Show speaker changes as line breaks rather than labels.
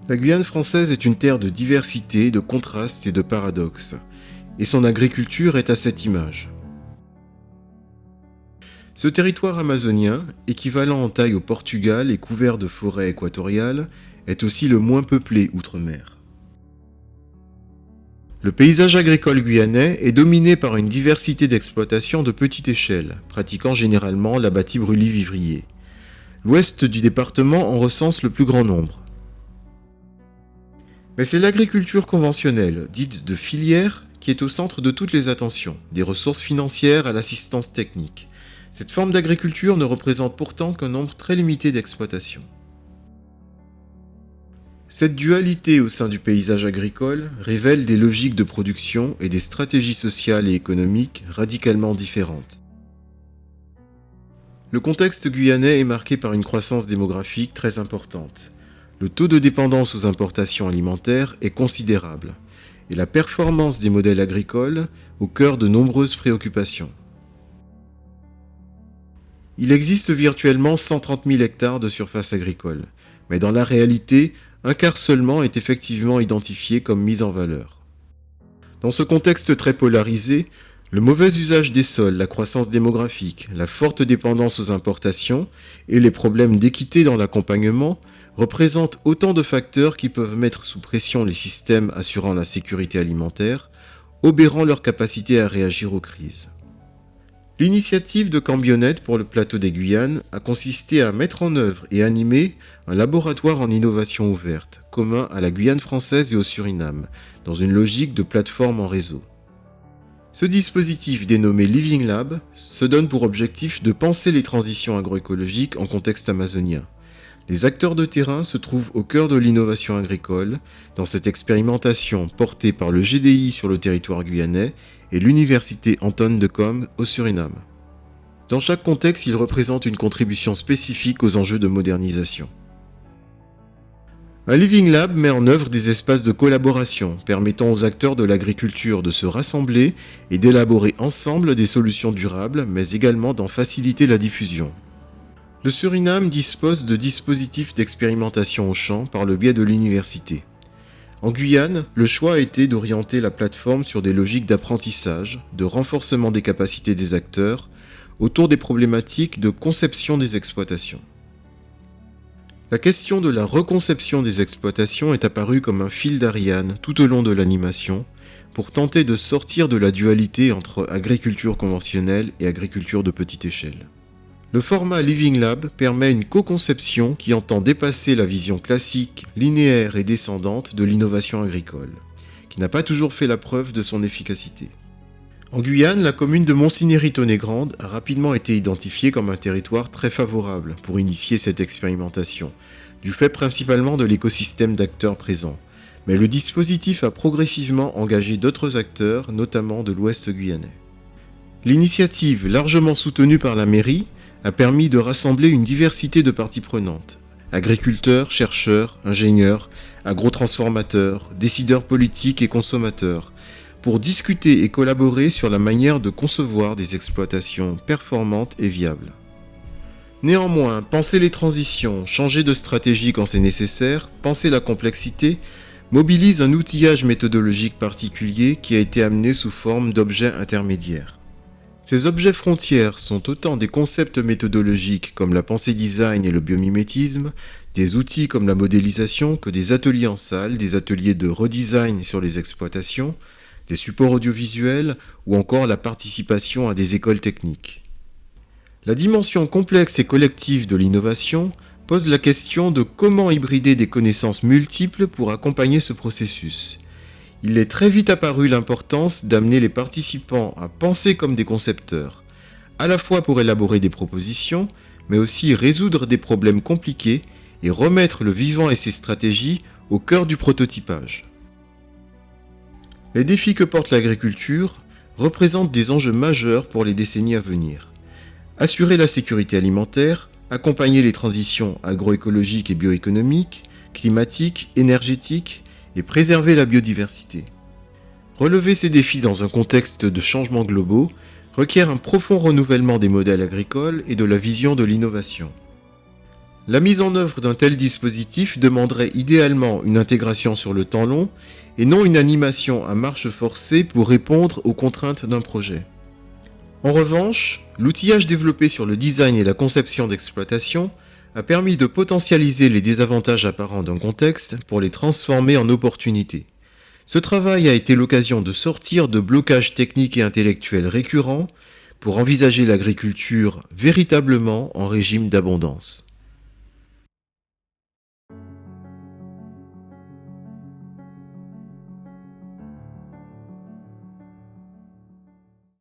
La Guyane française est une terre de diversité, de contrastes et de paradoxes, et son agriculture est à cette image. Ce territoire amazonien, équivalent en taille au Portugal et couvert de forêts équatoriales, est aussi le moins peuplé outre-mer. Le paysage agricole guyanais est dominé par une diversité d'exploitations de petite échelle, pratiquant généralement l'abatis brûlis-vivrier. L'ouest du département en recense le plus grand nombre. Mais c'est l'agriculture conventionnelle, dite de filière, qui est au centre de toutes les attentions, des ressources financières à l'assistance technique. Cette forme d'agriculture ne représente pourtant qu'un nombre très limité d'exploitations. Cette dualité au sein du paysage agricole révèle des logiques de production et des stratégies sociales et économiques radicalement différentes. Le contexte guyanais est marqué par une croissance démographique très importante. Le taux de dépendance aux importations alimentaires est considérable, et la performance des modèles agricoles au cœur de nombreuses préoccupations. Il existe virtuellement 130 000 hectares de surface agricole, mais dans la réalité, un quart seulement est effectivement identifié comme mis en valeur. Dans ce contexte très polarisé, le mauvais usage des sols, la croissance démographique, la forte dépendance aux importations et les problèmes d'équité dans l'accompagnement représentent autant de facteurs qui peuvent mettre sous pression les systèmes assurant la sécurité alimentaire, obérant leur capacité à réagir aux crises. L'initiative de Cambionnet pour le plateau des Guyanes a consisté à mettre en œuvre et animer un laboratoire en innovation ouverte, commun à la Guyane française et au Suriname, dans une logique de plateforme en réseau. Ce dispositif dénommé Living Lab se donne pour objectif de penser les transitions agroécologiques en contexte amazonien. Les acteurs de terrain se trouvent au cœur de l'innovation agricole, dans cette expérimentation portée par le GDI sur le territoire guyanais et l'université Anton de Kom au Suriname. Dans chaque contexte, il représente une contribution spécifique aux enjeux de modernisation. Un Living Lab met en œuvre des espaces de collaboration permettant aux acteurs de l'agriculture de se rassembler et d'élaborer ensemble des solutions durables, mais également d'en faciliter la diffusion. Le Suriname dispose de dispositifs d'expérimentation au champ par le biais de l'université. En Guyane, le choix a été d'orienter la plateforme sur des logiques d'apprentissage, de renforcement des capacités des acteurs, autour des problématiques de conception des exploitations. La question de la reconception des exploitations est apparue comme un fil d'Ariane tout au long de l'animation, pour tenter de sortir de la dualité entre agriculture conventionnelle et agriculture de petite échelle. Le format Living Lab permet une co-conception qui entend dépasser la vision classique, linéaire et descendante de l'innovation agricole, qui n'a pas toujours fait la preuve de son efficacité. En Guyane, la commune de Monsigny-Tonnet-Grande a rapidement été identifiée comme un territoire très favorable pour initier cette expérimentation, du fait principalement de l'écosystème d'acteurs présents. Mais le dispositif a progressivement engagé d'autres acteurs, notamment de l'ouest guyanais. L'initiative, largement soutenue par la mairie, a permis de rassembler une diversité de parties prenantes. Agriculteurs, chercheurs, ingénieurs, agrotransformateurs, décideurs politiques et consommateurs, pour discuter et collaborer sur la manière de concevoir des exploitations performantes et viables. Néanmoins, penser les transitions, changer de stratégie quand c'est nécessaire, penser la complexité, mobilise un outillage méthodologique particulier qui a été amené sous forme d'objets intermédiaires. Ces objets frontières sont autant des concepts méthodologiques comme la pensée design et le biomimétisme, des outils comme la modélisation que des ateliers en salle, des ateliers de redesign sur les exploitations, des supports audiovisuels ou encore la participation à des écoles techniques. La dimension complexe et collective de l'innovation pose la question de comment hybrider des connaissances multiples pour accompagner ce processus. Il est très vite apparu l'importance d'amener les participants à penser comme des concepteurs, à la fois pour élaborer des propositions, mais aussi résoudre des problèmes compliqués et remettre le vivant et ses stratégies au cœur du prototypage. Les défis que porte l'agriculture représentent des enjeux majeurs pour les décennies à venir. Assurer la sécurité alimentaire, accompagner les transitions agroécologiques et bioéconomiques, climatiques, énergétiques, et préserver la biodiversité. Relever ces défis dans un contexte de changements globaux requiert un profond renouvellement des modèles agricoles et de la vision de l'innovation. La mise en œuvre d'un tel dispositif demanderait idéalement une intégration sur le temps long et non une animation à marche forcée pour répondre aux contraintes d'un projet. En revanche, l'outillage développé sur le design et la conception d'exploitation a permis de potentialiser les désavantages apparents d'un contexte pour les transformer en opportunités. Ce travail a été l'occasion de sortir de blocages techniques et intellectuels récurrents pour envisager l'agriculture véritablement en régime d'abondance.